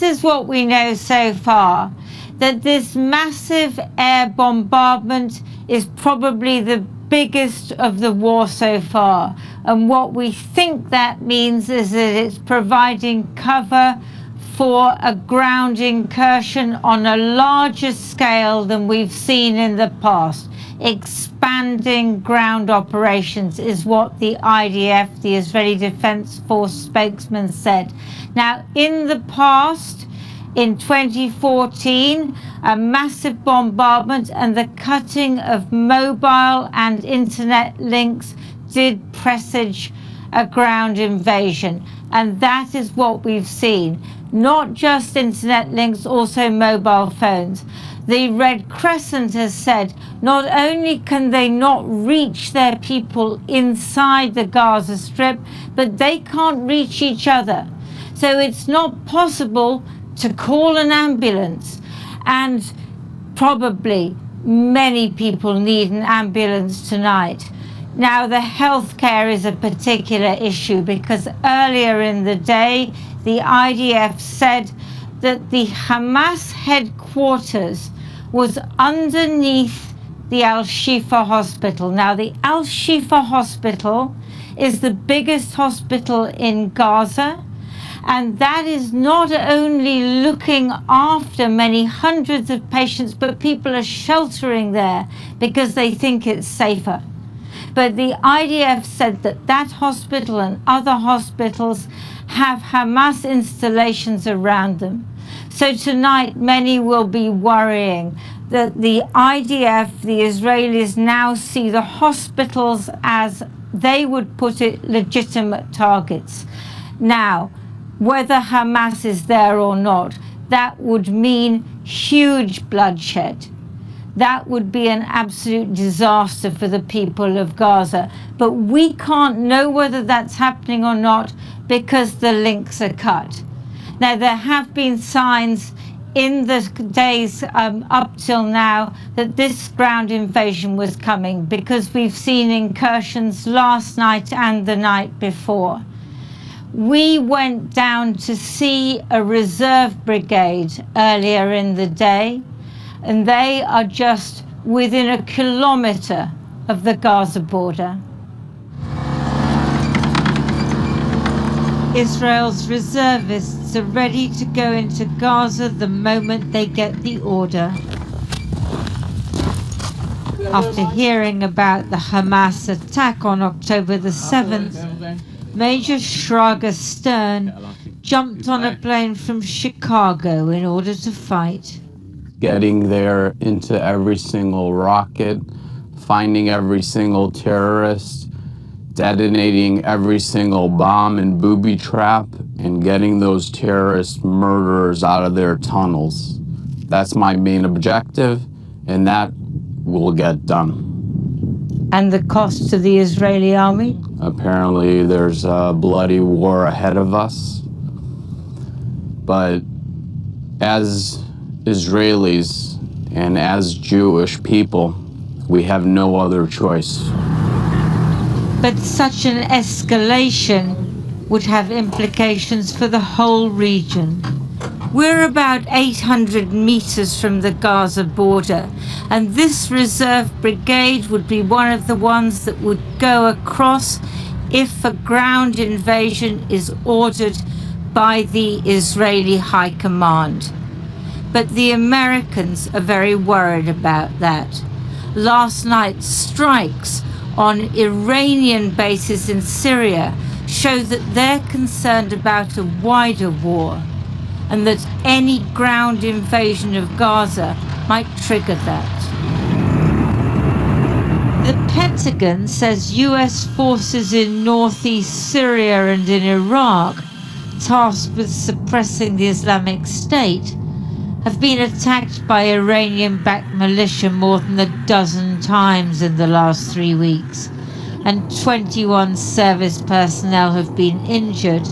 This is what we know so far, that this massive air bombardment is probably the biggest of the war so far. And what we think that means is that it's providing cover for a ground incursion on a larger scale than we've seen in the past. Expanding ground operations is what the IDF, the Israeli Defense Force spokesman, said. Now, in the past, in 2014, a massive bombardment and the cutting of mobile and internet links did presage a ground invasion. And that is what we've seen. Not just internet links, also mobile phones. The Red Crescent has said not only can they not reach their people inside the Gaza Strip, but they can't reach each other. So it's not possible to call an ambulance, and probably many people need an ambulance tonight. Now, the healthcare is a particular issue because earlier in the day, the IDF said that the Hamas headquarters was underneath the Al-Shifa hospital. Now, the Al-Shifa hospital is the biggest hospital in Gaza, and that is not only looking after many hundreds of patients, but people are sheltering there because they think it's safer. But the IDF said that that hospital and other hospitals have Hamas installations around them. So tonight, many will be worrying that the IDF, the Israelis, now see the hospitals as, they would put it, legitimate targets. Now, whether Hamas is there or not, that would mean huge bloodshed. That would be an absolute disaster for the people of Gaza. But we can't know whether that's happening or not because the links are cut. Now, there have been signs in the days up till now that this ground invasion was coming because we've seen incursions last night and the night before. We went down to see a reserve brigade earlier in the day, and they are just within a kilometre of the Gaza border. Israel's reservists are ready to go into Gaza the moment they get the order. After hearing about the Hamas attack on October the 7th, Major Schrager Stern jumped on a plane from Chicago in order to fight. Getting there into every single rocket, finding every single terrorist, detonating every single bomb and booby trap, and getting those terrorist murderers out of their tunnels. That's my main objective, and that will get done. And the cost to the Israeli army? Apparently there's a bloody war ahead of us. But as Israelis and as Jewish people, we have no other choice. But such an escalation would have implications for the whole region. We're about 800 meters from the Gaza border, and this reserve brigade would be one of the ones that would go across if a ground invasion is ordered by the Israeli High Command. But the Americans are very worried about that. Last night's strikes on Iranian bases in Syria show that they're concerned about a wider war, and that any ground invasion of Gaza might trigger that. The Pentagon says US forces in northeast Syria and in Iraq, tasked with suppressing the Islamic State, have been attacked by Iranian-backed militia more than a dozen times in the last 3 weeks, and 21 service personnel have been injured.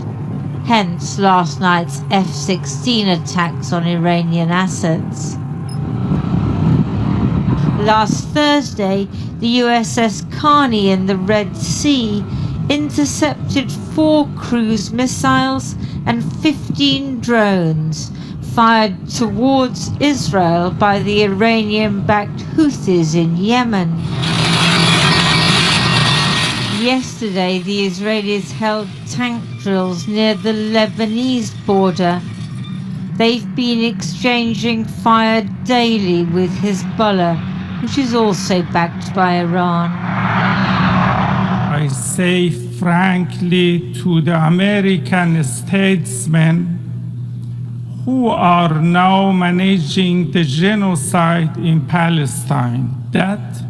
Hence last night's F-16 attacks on Iranian assets. Last Thursday, the USS Carney in the Red Sea intercepted 4 cruise missiles and 15 drones fired towards Israel by the Iranian-backed Houthis in Yemen. Yesterday, the Israelis held tank drills near the Lebanese border. They've been exchanging fire daily with Hezbollah, which is also backed by Iran. I say frankly to the American statesmen who are now managing the genocide in Palestine that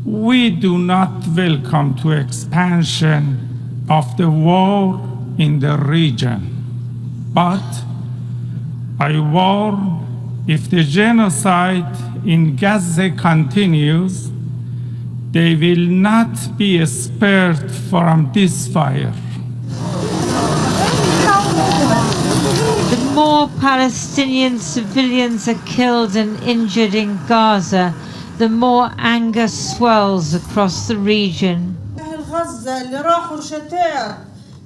we do not welcome to expansion of the war in the region. But I warn, if the genocide in Gaza continues, they will not be spared from this fire. The more Palestinian civilians are killed and injured in Gaza, the more anger swells across the region.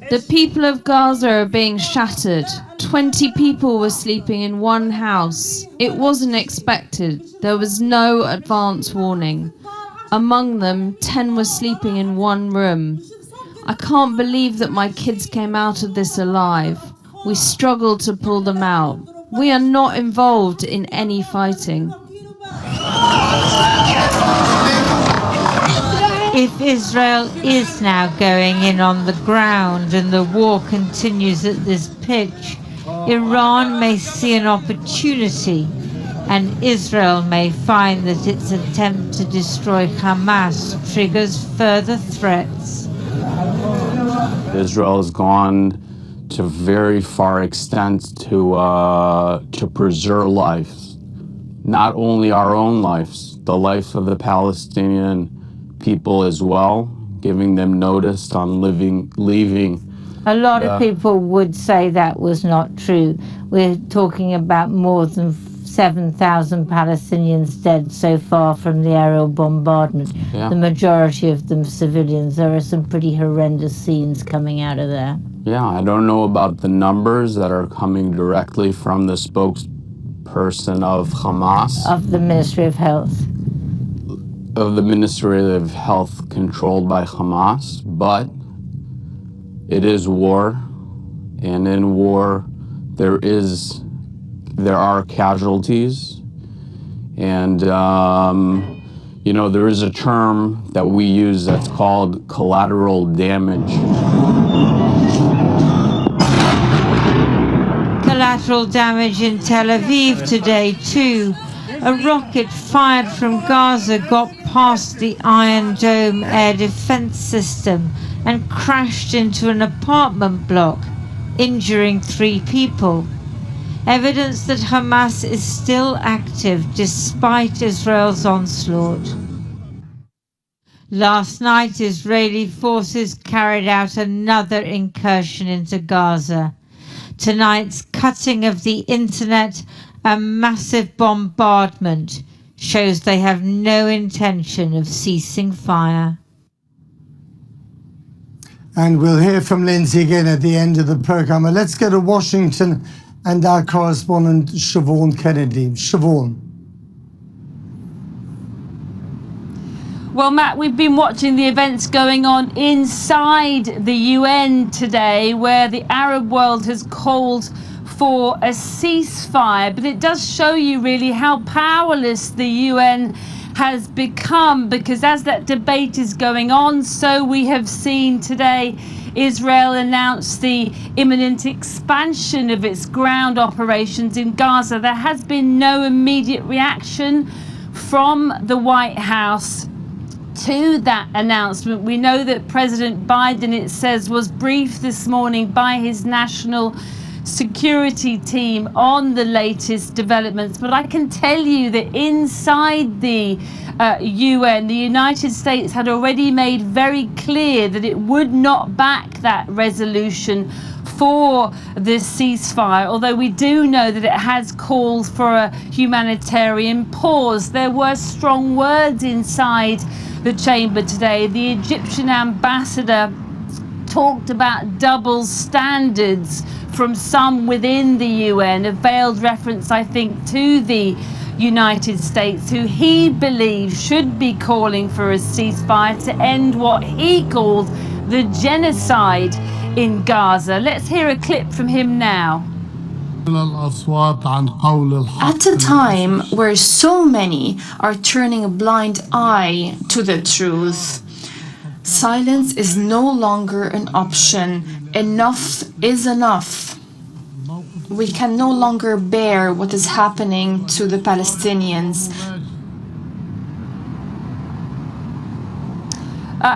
The people of Gaza are being shattered. 20 people were sleeping in one house. It wasn't expected. There was no advance warning. Among them, 10 were sleeping in one room. I can't believe that my kids came out of this alive. We struggled to pull them out. We are not involved in any fighting. If Israel is now going in on the ground and the war continues at this pitch, Iran may see an opportunity, and Israel may find that its attempt to destroy Hamas triggers further threats. Israel has gone to very far extents to preserve lives, not only our own lives, the life of the Palestinian people as well, giving them notice on leaving. A lot of people would say that was not true. We're talking about more than 7,000 Palestinians dead so far from the aerial bombardment. Yeah. The majority of them civilians. There are some pretty horrendous scenes coming out of there. Yeah, I don't know about the numbers that are coming directly from the spokesperson of Hamas. Of the Ministry of Health. Of the Ministry of Health controlled by Hamas, but it is war, and in war there are casualties, and you know, there is a term that we use that's called collateral damage. Collateral damage in Tel Aviv today too. A rocket fired from Gaza got past the Iron Dome air defense system and crashed into an apartment block, injuring 3 people. Evidence that Hamas is still active despite Israel's onslaught. Last night, Israeli forces carried out another incursion into Gaza. Tonight's cutting of the internet, a massive bombardment, shows they have no intention of ceasing fire. And we'll hear from Lindsay again at the end of the program. And let's go to Washington and our correspondent, Siobhan Kennedy. Siobhan. Well, Matt, we've been watching the events going on inside the UN today, where the Arab world has called for a ceasefire, but it does show you really how powerless the UN has become, because as that debate is going on, so we have seen today Israel announce the imminent expansion of its ground operations in Gaza. There has been no immediate reaction from the White House to that announcement. We know that President Biden, it says, was briefed this morning by his national security team on the latest developments, but I can tell you that inside the UN, the United States had already made very clear that it would not back that resolution for this ceasefire, although we do know that it has called for a humanitarian pause. There were strong words inside the chamber today. The Egyptian ambassador talked about double standards from some within the UN, a veiled reference, I think, to the United States, who he believes should be calling for a ceasefire to end what he called the genocide in Gaza. Let's hear a clip from him now. At a time where so many are turning a blind eye to the truth, silence is no longer an option. Enough is enough. We can no longer bear what is happening to the Palestinians.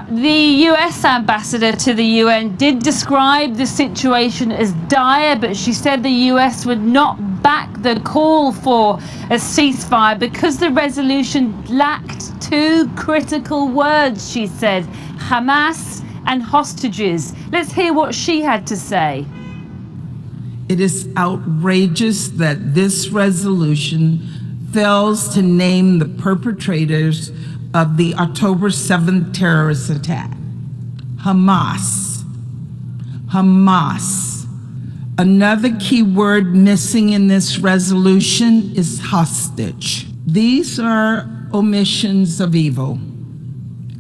The US ambassador to the UN did describe the situation as dire, but she said the US would not back the call for a ceasefire because the resolution lacked two critical words, she said, Hamas and hostages. Let's hear what she had to say. It is outrageous that this resolution fails to name the perpetrators of the October 7th terrorist attack. Hamas. Hamas. Another key word missing in this resolution is hostage. These are omissions of evil,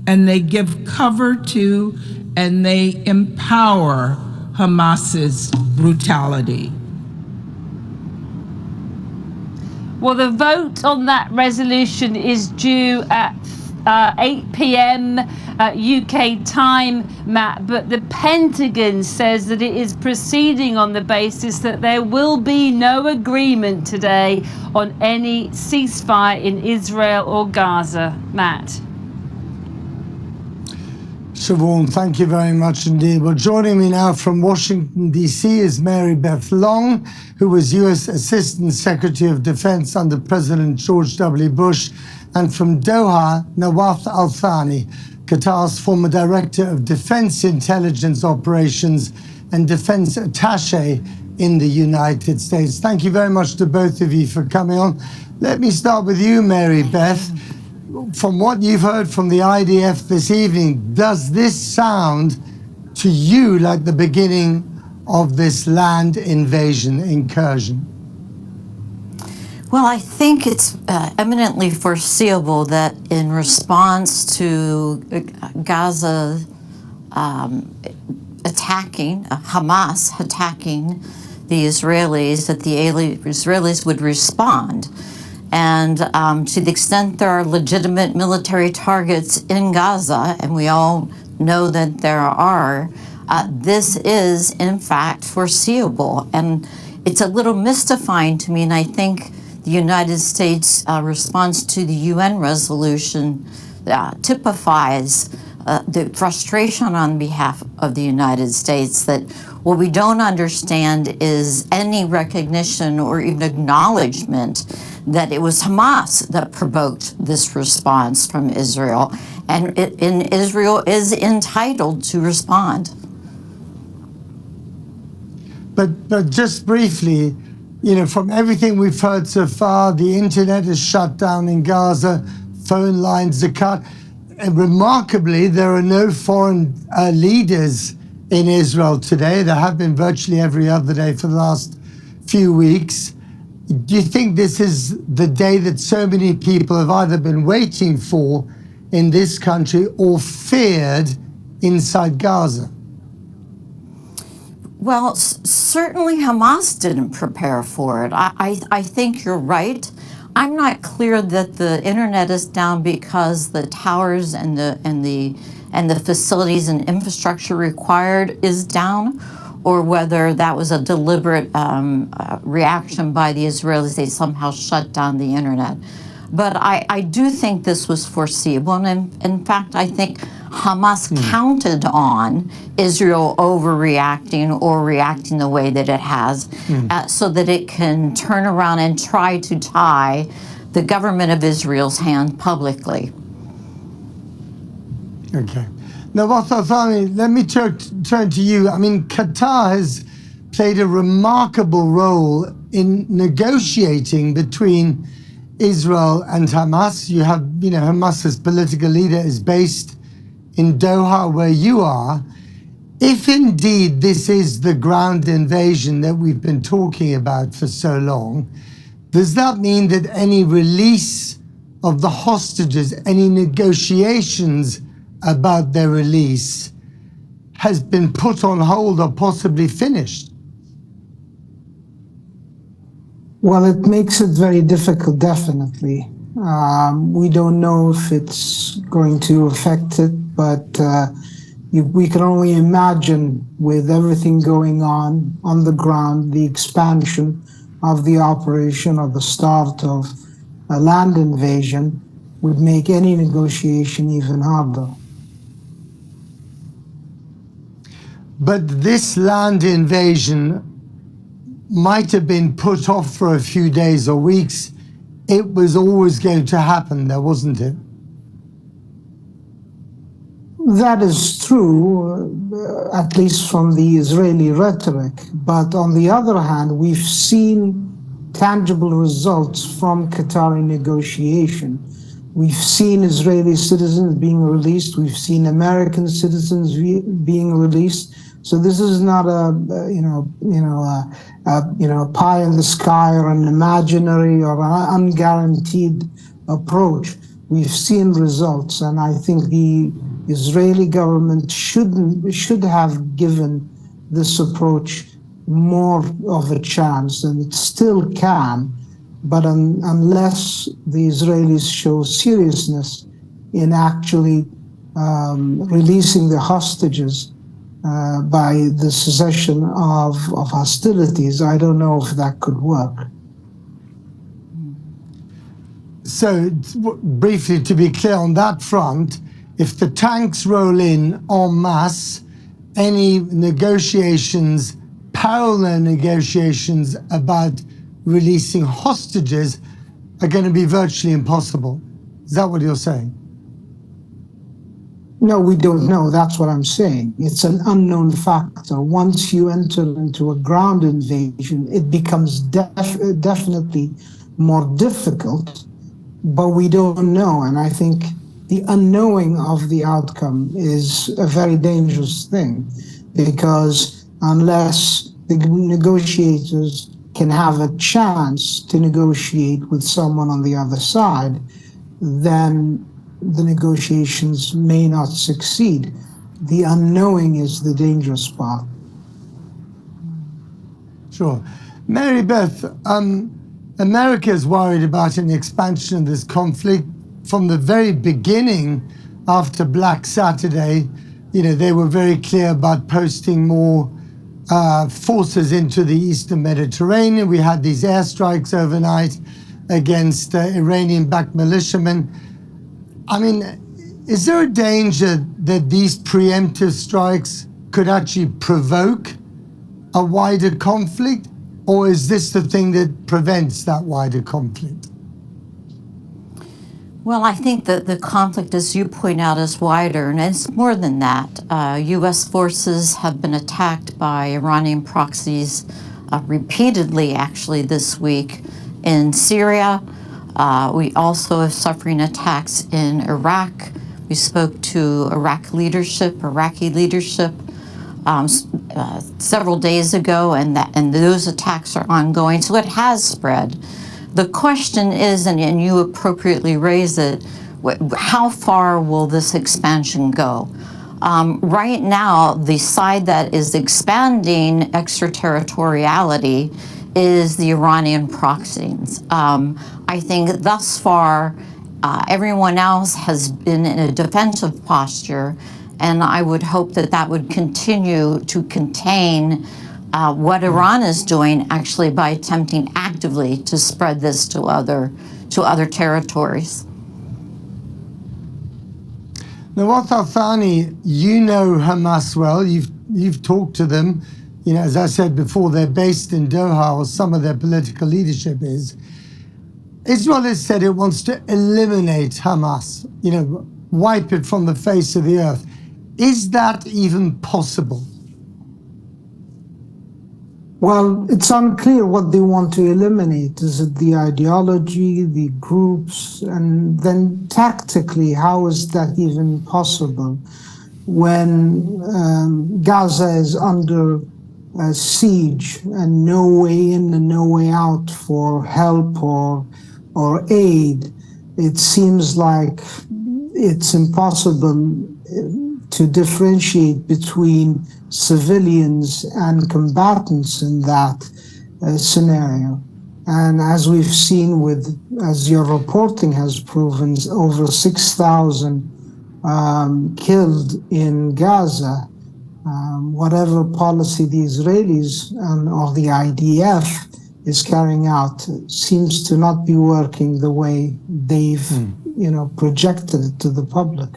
and they give cover to and they empower Hamas's brutality. Well, the vote on that resolution is due at 8 p.m. UK time, Matt, but the Pentagon says that it is proceeding on the basis that there will be no agreement today on any ceasefire in Israel or Gaza. Matt. Siobhan, thank you very much indeed. Well, joining me now from Washington, D.C. is Mary Beth Long, who was U.S. Assistant Secretary of Defense under President George W. Bush, and from Doha, Nawaf Al-Thani, Qatar's former Director of Defense Intelligence Operations and Defense Attaché in the United States. Thank you very much to both of you for coming on. Let me start with you, Mary Beth. From what you've heard from the IDF this evening, does this sound to you like the beginning of this land invasion incursion? Well, I think it's eminently foreseeable that in response to Gaza attacking, Hamas attacking the Israelis, that the Israelis would respond. And to the extent there are legitimate military targets in Gaza, and we all know that there are, this is in fact foreseeable. And it's a little mystifying to me, and I think the United States response to the UN resolution typifies the frustration on behalf of the United States that what we don't understand is any recognition or even acknowledgement that it was Hamas that provoked this response from Israel, and Israel is entitled to respond. But just briefly, you know, from everything we've heard so far, the internet is shut down in Gaza, phone lines are cut, and remarkably, there are no foreign leaders in Israel today. There have been virtually every other day for the last few weeks. Do you think this is the day that so many people have either been waiting for in this country or feared inside Gaza? Well, certainly Hamas didn't prepare for it. I think you're right. I'm not clear that the internet is down because the towers and the facilities and infrastructure required is down, or whether that was a deliberate reaction by the Israelis. They somehow shut down the internet. But I do think this was foreseeable. And in fact, I think Hamas counted on Israel overreacting or reacting the way that it has so that it can turn around and try to tie the government of Israel's hand publicly. Okay. Now, Wathafami, let me turn to you. I mean, Qatar has played a remarkable role in negotiating between Israel and Hamas. You have, you know, Hamas's political leader is based in Doha, where you are. If indeed this is the ground invasion that we've been talking about for so long, does that mean that any release of the hostages, any negotiations about their release has been put on hold or possibly finished? Well, it makes it very difficult, definitely. We don't know if it's going to affect it, but we can only imagine, with everything going on the ground, the expansion of the operation or the start of a land invasion would make any negotiation even harder. But this land invasion might have been put off for a few days or weeks. It was always going to happen, though, wasn't it? That is true, at least from the Israeli rhetoric. But on the other hand, we've seen tangible results from Qatari negotiation. We've seen Israeli citizens being released. We've seen American citizens being released. So this is not a pie in the sky or an imaginary or an unguaranteed approach. We've seen results, and I think the Israeli government should have given this approach more of a chance, and it still can. But unless the Israelis show seriousness in actually releasing the hostages by the cessation of hostilities, I don't know if that could work. So briefly, to be clear on that front, if the tanks roll in en masse, any negotiations, parallel negotiations about releasing hostages are going to be virtually impossible. Is that what you're saying? No, we don't know. That's what I'm saying. It's an unknown factor. Once you enter into a ground invasion, it becomes definitely more difficult, but we don't know. And I think the unknowing of the outcome is a very dangerous thing, because unless the negotiators can have a chance to negotiate with someone on the other side, then the negotiations may not succeed. The unknowing is the dangerous part. Sure. Mary Beth, America is worried about an expansion of this conflict. From the very beginning, after Black Saturday, they were very clear about posting more forces into the Eastern Mediterranean. We had these airstrikes overnight against Iranian-backed militiamen. I mean, is there a danger that these preemptive strikes could actually provoke a wider conflict? Or is this the thing that prevents that wider conflict? Well, I think that the conflict, as you point out, is wider, and it's more than that. U.S. forces have been attacked by Iranian proxies repeatedly, actually, this week in Syria. We also are suffering attacks in Iraq. We spoke to Iraqi leadership several days ago, and those attacks are ongoing, so it has spread. The question is, and you appropriately raise it, how far will this expansion go? Right now, the side that is expanding extraterritoriality is the Iranian proxies. I think thus far, everyone else has been in a defensive posture, and I would hope that that would continue to contain what Iran is doing, actually, by attempting actively to spread this to other territories. Nawaf Al-Thani, you know Hamas well. You've talked to them. As I said before, they're based in Doha, or some of their political leadership is. Israel has said it wants to eliminate Hamas, wipe it from the face of the earth. Is that even possible? Well, it's unclear what they want to eliminate. Is it the ideology, the groups, and then tactically, how is that even possible? when Gaza is under siege and no way in and no way out for help or aid, it seems like it's impossible to differentiate between civilians and combatants in that scenario. And as we've seen as your reporting has proven, over 6,000 killed in Gaza, whatever policy the Israelis or the IDF is carrying out seems to not be working the way they've projected it to the public.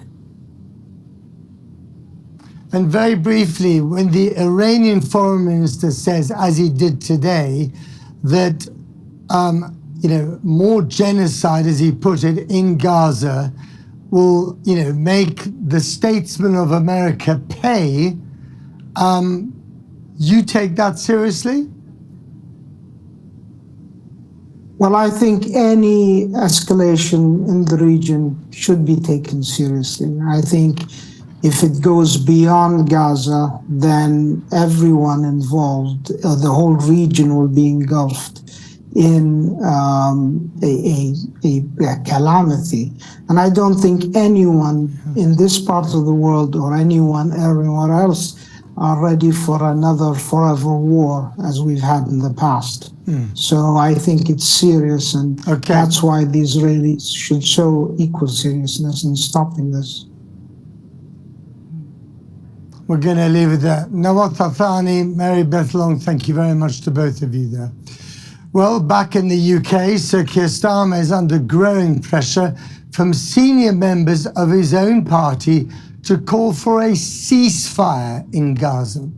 And very briefly, when the Iranian foreign minister says, as he did today, that more genocide, as he put it, in Gaza will make the statesmen of America pay, you take that seriously? Well, I think any escalation in the region should be taken seriously. I think if it goes beyond Gaza, then everyone involved, the whole region will be engulfed in a calamity. And I don't think anyone in this part of the world or anyone everywhere else are ready for another forever war as we've had in the past. So I think it's serious, and that's why the Israelis should show equal seriousness in stopping this. We're going to leave it there. Nawat Tathani, Mary Beth Long, thank you very much to both of you there. Well, back in the UK, Sir Keir Starmer is under growing pressure from senior members of his own party to call for a ceasefire in Gaza.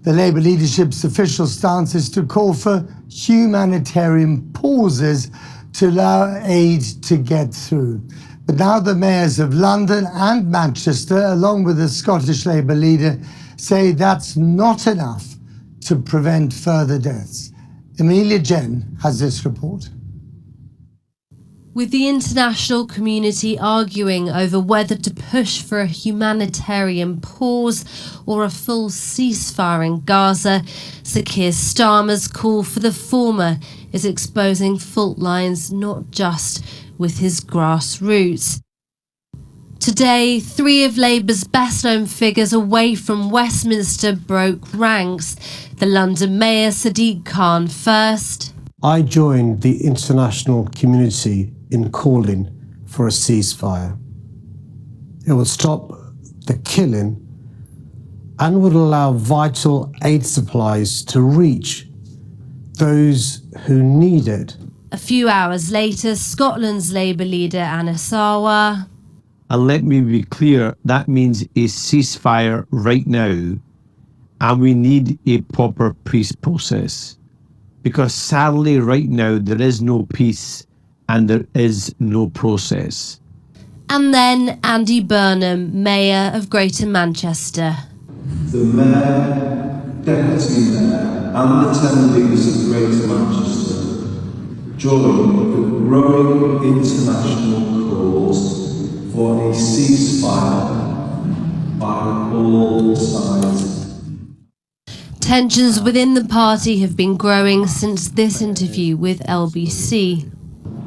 The Labour leadership's official stance is to call for humanitarian pauses to allow aid to get through. But now the mayors of London and Manchester, along with the Scottish Labour leader, say that's not enough to prevent further deaths. Amelia Jen has this report. With the international community arguing over whether to push for a humanitarian pause or a full ceasefire in Gaza, Sir Keir Starmer's call for the former is exposing fault lines not just with his grassroots. Today, 3 of Labour's best-known figures away from Westminster broke ranks. The London Mayor Sadiq Khan first. I joined the international community in calling for a ceasefire. It would stop the killing and would allow vital aid supplies to reach those who need it. A few hours later, Scotland's Labour leader Anna Sarwar. And let me be clear, that means a ceasefire right now, and we need a proper peace process. Because sadly, right now, there is no peace and there is no process. And then Andy Burnham, Mayor of Greater Manchester. The Mayor, Deputy Mayor and the 10 leaders of Greater Manchester join the growing international calls for a ceasefire by all sides. Tensions within the party have been growing since this interview with LBC.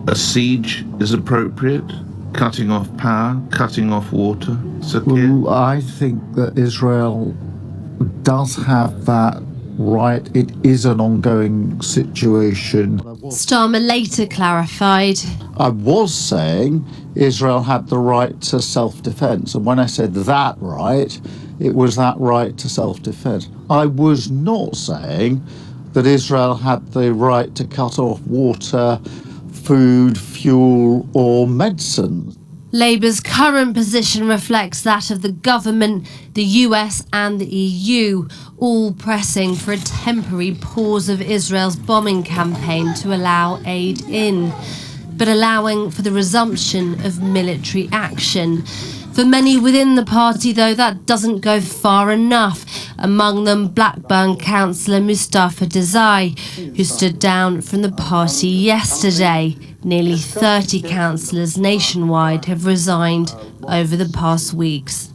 A siege is appropriate, cutting off power, cutting off water. Well, I think that Israel does have that right. It is an ongoing situation. Starmer later clarified. I was saying Israel had the right to self-defense, and when I said that right, it was that right to self-defense. I was not saying that Israel had the right to cut off water, food, fuel or medicine. Labour's current position reflects that of the government, the US and the EU, all pressing for a temporary pause of Israel's bombing campaign to allow aid in, but allowing for the resumption of military action. For many within the party, though, that doesn't go far enough. Among them, Blackburn councillor Mustafa Desai, who stood down from the party yesterday. Nearly 30 councillors nationwide have resigned over the past weeks.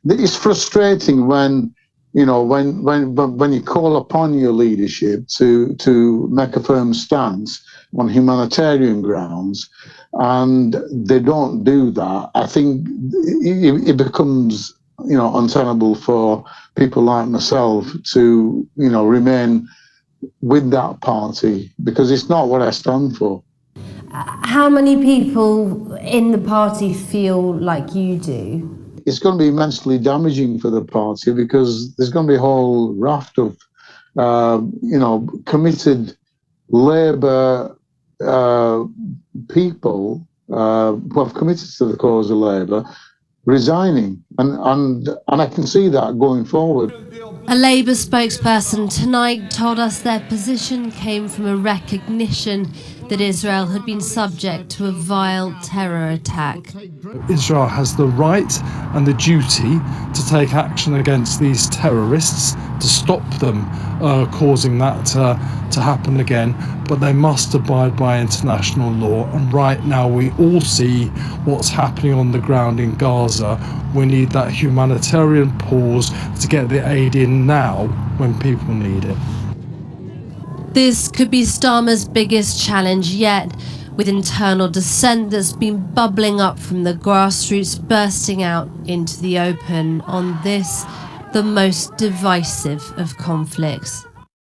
It's frustrating when, when you call upon your leadership to make a firm stance on humanitarian grounds, and they don't do that. I think it becomes, untenable for people like myself to, remain with that party, because it's not what I stand for. How many people in the party feel like you do? It's going to be immensely damaging for the party, because there's going to be a whole raft of, committed Labour people who have committed to the cause of Labour resigning, and I can see that going forward. A Labour spokesperson tonight told us their position came from a recognition that Israel had been subject to a vile terror attack. Israel has the right and the duty to take action against these terrorists, to stop them causing that to happen again, but they must abide by international law. And right now we all see what's happening on the ground in Gaza. We need that humanitarian pause to get the aid in now when people need it. This could be Starmer's biggest challenge yet, with internal dissent that's been bubbling up from the grassroots bursting out into the open on this, the most divisive of conflicts.